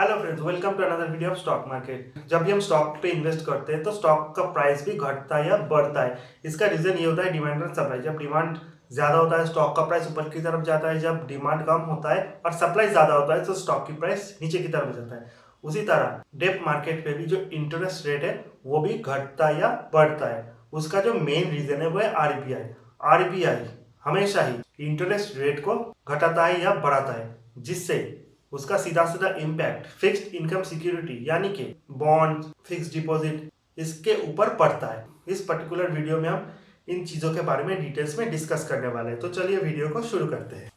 Hello friends, welcome to another video of stock market. जब भी हम स्टॉक पे इन्वेस्ट करते हैं तो स्टॉक का प्राइस भी घटता है या बढ़ता है। इसका रीजन ये होता है डिमांड और सप्लाई। जब डिमांड ज्यादा होता है स्टॉक का प्राइस ऊपर की तरफ जाता है, जब डिमांड कम होता है और सप्लाई ज्यादा होता है तो स्टॉक की प्राइस नीचे की तरफ जाता है। उसी तरह डेट मार्केट पे भी जो इंटरेस्ट रेट है वो भी घटता या बढ़ता है। उसका जो मेन रीजन है वो है आरबीआई। आरबीआई हमेशा ही इंटरेस्ट रेट को घटाता है या बढ़ाता है, जिससे उसका सीधा सीधा इम्पैक्ट फिक्स्ड इनकम सिक्योरिटी यानी कि बॉन्ड, फिक्स्ड डिपॉजिट इसके ऊपर पड़ता है। इस पर्टिकुलर वीडियो में हम इन चीजों के बारे में डिटेल्स में डिस्कस करने वाले हैं। तो चलिए वीडियो को शुरू करते हैं।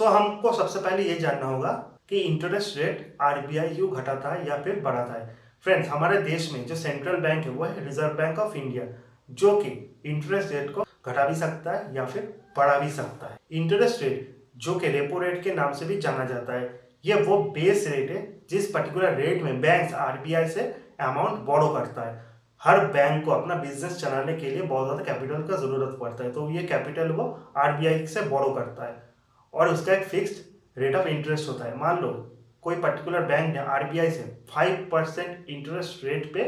हमको सबसे पहले ये जानना होगा कि इंटरेस्ट रेट आरबीआई क्यों घटाता है या फिर बढ़ाता है। फ्रेंड्स, हमारे देश में जो सेंट्रल बैंक है वो है रिजर्व बैंक ऑफ इंडिया, जो कि इंटरेस्ट रेट को घटा भी सकता है या फिर बढ़ा भी सकता है। इंटरेस्ट रेट, जो कि रेपो रेट के नाम से भी जाना जाता है, ये वो बेस रेट है जिस पर्टिकुलर रेट में बैंक आरबीआई से अमाउंट बोरो करता है। हर बैंक को अपना बिजनेस चलाने के लिए बहुत ज्यादा कैपिटल का जरूरत पड़ता है, तो ये कैपिटल वो आरबीआई से बोरो करता है और उसका एक फिक्स्ड रेट ऑफ इंटरेस्ट होता है। मान लो कोई पर्टिकुलर बैंक ने आरबीआई से 5% इंटरेस्ट रेट पे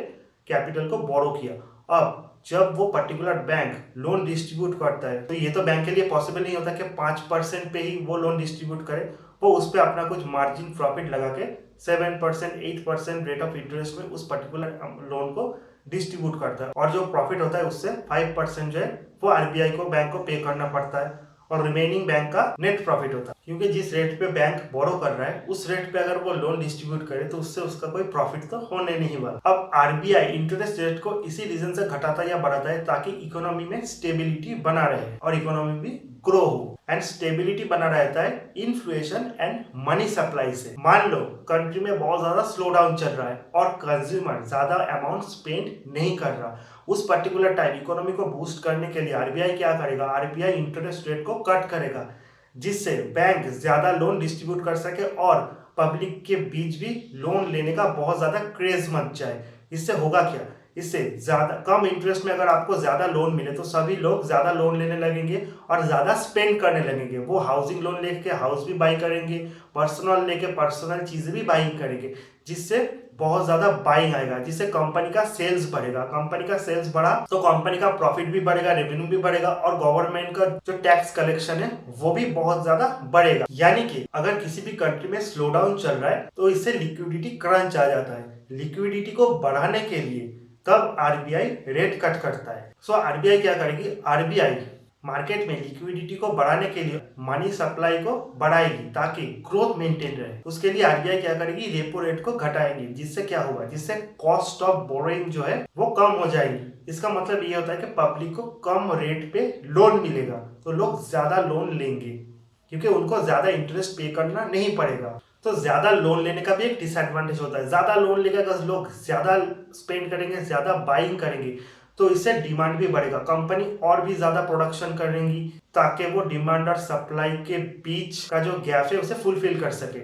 कैपिटल को बोरो किया। अब जब वो पर्टिकुलर बैंक लोन डिस्ट्रीब्यूट करता है तो ये तो बैंक के लिए पॉसिबल नहीं होता कि 5% पे ही वो लोन डिस्ट्रीब्यूट करे। वो उस पर अपना कुछ मार्जिन प्रॉफिट लगा के 7%, 8% रेट ऑफ इंटरेस्ट में उस पर्टिकुलर लोन को डिस्ट्रीब्यूट करता है, और जो प्रॉफिट होता है उससे 5% जो है वो आरबीआई को, बैंक को पे करना पड़ता है, और रिमेनिंग बैंक का नेट प्रॉफिट होता है। क्योंकि जिस रेट पे बैंक बोरो कर रहा है उस रेट पे अगर वो लोन डिस्ट्रीब्यूट करे तो उससे उसका कोई प्रॉफिट तो होने नहीं वाला। अब आरबीआई इंटरेस्ट रेट को इसी रीजन से घटाता या बढ़ाता है ताकि इकोनॉमी में स्टेबिलिटी बना रहे और इकोनॉमी भी ग्रो हो। एंड स्टेबिलिटी बना रहता है इन्फ्लेशन एंड मनी सप्लाई से। मान लो कंट्री में बहुत ज्यादा स्लो डाउन चल रहा है और कंज्यूमर ज्यादा अमाउंट स्पेंड नहीं कर रहा, उस पर्टिकुलर टाइम इकोनॉमी को बूस्ट करने के लिए आरबीआई क्या करेगा, आरबीआई इंटरेस्ट रेट को कट करेगा, जिससे बैंक ज्यादा लोन डिस्ट्रीब्यूट कर सके और पब्लिक के बीच भी लोन लेने का बहुत ज्यादा क्रेज मच जाए। इससे होगा क्या, इससे ज्यादा कम इंटरेस्ट में अगर आपको ज्यादा लोन मिले तो सभी लोग ज्यादा लोन लेने लगेंगे और ज्यादा स्पेंड करने लगेंगे। वो हाउसिंग लोन लेके हाउस भी बाई करेंगे, पर्सनल लेके पर्सनल चीजें भी बाइंग करेंगे, जिससे बहुत ज्यादा बाइंग आएगा, जिससे कंपनी का सेल्स बढ़ेगा। कंपनी का सेल्स बढ़ा तो कंपनी का प्रॉफिट भी बढ़ेगा, रेवेन्यू भी बढ़ेगा, और गवर्नमेंट का जो टैक्स कलेक्शन है वो भी बहुत ज्यादा बढ़ेगा। यानी कि अगर किसी भी कंट्री में स्लो डाउन चल रहा है तो इससे लिक्विडिटी क्रंच आ जाता है। लिक्विडिटी को बढ़ाने के लिए तब आरबीआई रेट कट करता है। आरबीआई क्या करेगी, आरबीआई मार्केट में लिक्विडिटी को बढ़ाने के लिए मनी सप्लाई को बढ़ाएगी ताकि ग्रोथ मेंटेन रहे। उसके लिए आरबीआई क्या करेगी, रेपो रेट को घटाएगी, जिससे क्या होगा, जिससे कॉस्ट ऑफ बोरोइंग जो है वो कम हो जाएगी। इसका मतलब ये होता है कि पब्लिक को कम रेट पे लोन मिलेगा तो लोग ज्यादा लोन लेंगे, क्योंकि उनको ज्यादा इंटरेस्ट पे करना नहीं पड़ेगा। तो ज्यादा लोन लेने का भी एक डिसएडवांटेज होता है। ज्यादा लोन लेकर अगर लोग ज्यादा स्पेंड करेंगे, ज्यादा बाइंग करेंगे, तो इससे डिमांड भी बढ़ेगा। कंपनी और भी ज्यादा प्रोडक्शन करेंगी ताकि वो डिमांड और सप्लाई के बीच का जो गैप है उसे फुलफिल कर सके।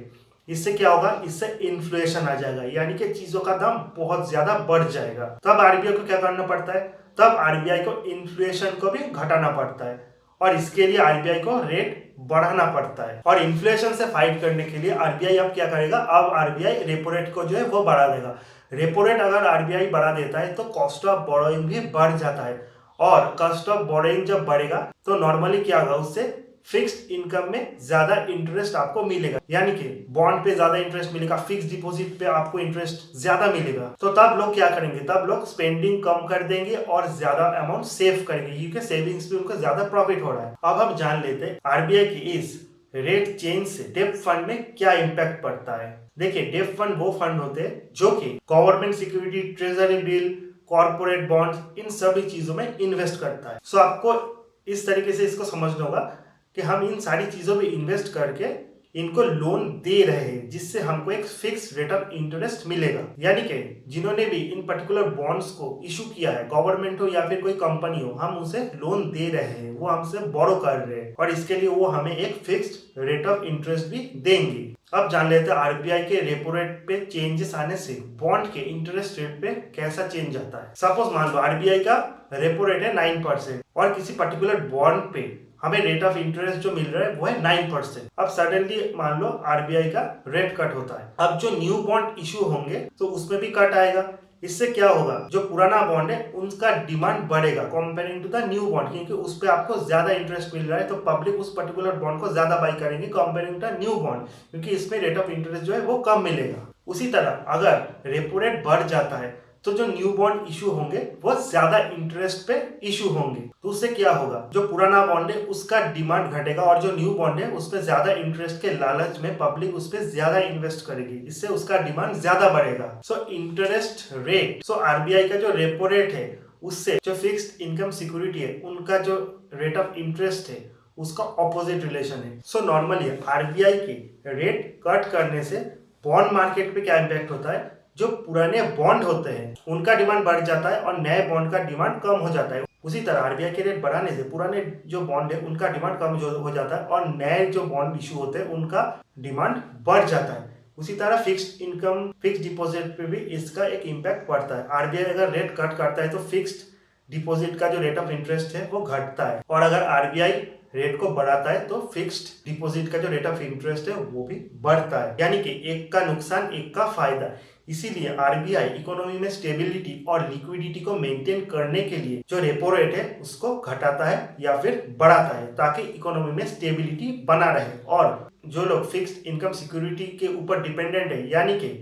इससे क्या होगा, इससे इन्फ्लेशन आ जाएगा, यानी कि चीजों का दाम बहुत ज्यादा बढ़ जाएगा। तब आरबीआई को क्या करना पड़ता है, तब आरबीआई को इन्फ्लेशन को भी घटाना पड़ता है, और इसके लिए आरबीआई को रेट बढ़ाना पड़ता है। और इन्फ्लेशन से फाइट करने के लिए आरबीआई अब क्या करेगा, अब आरबीआई रेपो रेट को जो है वो बढ़ा देगा। रेपो रेट अगर आरबीआई बढ़ा देता है तो कॉस्ट ऑफ बोरोइंग भी बढ़ जाता है, और कॉस्ट ऑफ बोरोइंग जब बढ़ेगा तो नॉर्मली क्या होगा, उससे फिक्स्ड इनकम में ज्यादा इंटरेस्ट आपको मिलेगा। यानी कि बॉन्ड पे ज्यादा इंटरेस्ट मिलेगा, फिक्स्ड डिपॉजिट पे आपको इंटरेस्ट ज्यादा मिलेगा। तो तब लोग क्या करेंगे, तब लोग स्पेंडिंग कम कर देंगे और ज्यादा अमाउंट सेव करेंगे, क्योंकि सेविंग्स पे उनको ज्यादा प्रॉफिट हो रहा है। अब हम जान लेते हैं आरबीआई की इस रेट चेंज से डेब्ट फंड में क्या इम्पैक्ट पड़ता है। देखिए, डेब्ट फंड वो फंड होते हैं जो कि government security, treasury bill, corporate bond, इन सभी चीजों में इन्वेस्ट करता है। आपको इस तरीके से इसको समझना होगा कि हम इन सारी चीजों में इन्वेस्ट करके इनको लोन दे रहे हैं, जिससे हमको एक फिक्स रेट ऑफ इंटरेस्ट मिलेगा। यानी कि जिन्होंने भी इन पर्टिकुलर बॉन्ड्स को इशू किया है, गवर्नमेंट हो या फिर कोई कंपनी हो, हम उसे लोन दे रहे हैं, वो हमसे बोरो कर रहे हैं, और इसके लिए वो हमें एक फिक्स्ड रेट ऑफ इंटरेस्ट भी देंगे। अब जान लेते हैं आरबीआई के रेपो रेट पे चेंजेस आने से बॉन्ड के इंटरेस्ट रेट पे कैसा चेंज आता है। सपोज मान लो आरबीआई का रेपो रेट है 9% और किसी पर्टिकुलर बॉन्ड पे हमें रेट ऑफ इंटरेस्ट जो मिल रहा है वो है 9%। अब सडनली मान लो आरबीआई का रेट कट होता है, अब जो न्यू बॉन्ड इशू होंगे तो उसमें भी कट आएगा। इससे क्या होगा, जो पुराना बॉन्ड है उनका डिमांड बढ़ेगा comparing to the new bond, क्योंकि उस पे आपको ज्यादा इंटरेस्ट मिल रहा है, तो पब्लिक उस पर्टिकुलर बॉन्ड को ज्यादा बाई करेंगे कंपेयरिंग टू न्यू बॉन्ड, क्योंकि इसमें रेट ऑफ इंटरेस्ट जो है वो कम मिलेगा। उसी तरह अगर रेपो रेट बढ़ जाता है तो जो न्यू बॉन्ड इशू होंगे वो ज्यादा इंटरेस्ट पे इशू होंगे, तो उससे क्या होगा, जो पुराना बॉन्ड है उसका डिमांड घटेगा और जो न्यू बॉन्ड है उस पर ज्यादा इंटरेस्ट के लालच में पब्लिक उस पर ज्यादा इन्वेस्ट करेगी, इससे उसका डिमांड ज्यादा बढ़ेगा। So interest rate, so RBI का जो रेपो रेट है उससे जो फिक्स्ड इनकम सिक्योरिटी है उनका जो रेट ऑफ इंटरेस्ट है उसका ऑपोजिट रिलेशन है। सो नॉर्मली आरबीआई के रेट कट करने से बॉन्ड मार्केट पे क्या इम्पैक्ट होता है, जो पुराने बॉन्ड होते हैं उनका डिमांड बढ़ जाता है और नए बॉन्ड का डिमांड कम हो जाता है। उसी तरह आरबीआई के रेट बढ़ाने से पुराने जो बॉन्ड है उनका डिमांड कम हो जाता है और नए जो बॉन्ड इशू होते हैं उनका डिमांड बढ़ जाता है। उसी तरह फिक्स्ड इनकम, फिक्स्ड डिपॉजिट पे भी इसका एक इम्पैक्ट पड़ता है। आरबीआई अगर रेट कट करता है तो फिक्स्ड डिपॉजिट का जो रेट ऑफ इंटरेस्ट है वो घटता है, और अगर आरबीआई रेट को बढ़ाता है तो फिक्स्ड डिपॉजिट का जो रेट ऑफ इंटरेस्ट है वो भी बढ़ता है, यानी कि एक का नुकसान एक का फायदा। इसीलिए आरबीआई इकोनॉमी में स्टेबिलिटी और लिक्विडिटी को मेंटेन करने के लिए जो रेपो रेट है उसको घटाता है या फिर बढ़ाता है, ताकि इकोनॉमी में स्टेबिलिटी बना रहे और जो लोग फिक्स्ड इनकम सिक्योरिटी के ऊपर डिपेंडेंट है, यानी कि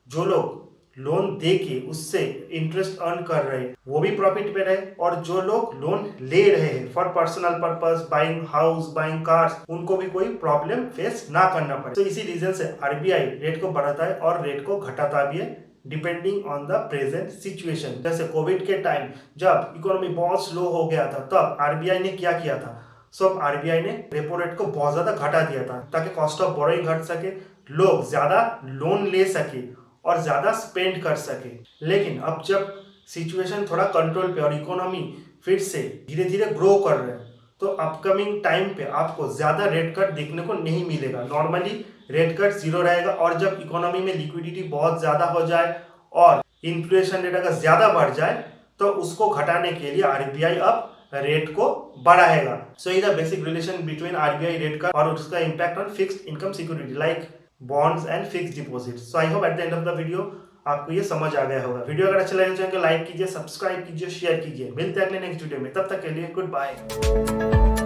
जो लोग लोन दे के उससे इंटरेस्ट अर्न कर रहे हैं वो भी प्रॉफिट पे रहे, और जो लोग लोन ले रहे हैं for personal purpose, buying house, buying cars, उनको भी कोई प्रॉब्लम फेस ना करना पड़े। तो इसी रीजन से आरबीआई रेट को बढ़ाता है और रेट को घटाता भी है depending on the present situation. जैसे कोविड के टाइम जब इकोनॉमी बहुत स्लो हो गया था तब आरबीआई ने क्या किया था, सब आरबीआई ने रेपो रेट को बहुत ज्यादा घटा दिया था ताकि कॉस्ट ऑफ बोरोइंग घट सके, लोग ज्यादा लोन ले सके और ज्यादा स्पेंड कर सके। लेकिन अब जब सिचुएशन थोड़ा कंट्रोल पे और इकोनॉमी फिर से धीरे धीरे ग्रो कर रहे हैं तो अपकमिंग टाइम पे आपको ज्यादा रेट कट देखने को नहीं मिलेगा। नॉर्मली रेट कट जीरो रहेगा, और जब इकोनॉमी में लिक्विडिटी बहुत ज्यादा हो जाए और इन्फ्लेशन रेट अगर ज्यादा बढ़ जाए तो उसको घटाने के लिए आरबीआई अब रेट को बढ़ाएगा। सो ये the basic relation between RBI rate cut और उसका impact on fixed income security like bonds and fixed deposits. So I hope at the end of the video आपको ये समझ आ गया होगा। वीडियो अगर अच्छा लगे तो चैनल को लाइक कीजिए, सब्सक्राइब कीजिए, शेयर कीजिए। मिलते हैं अगले नेक्स्ट वीडियो में, तब तक के लिए गुड बाय।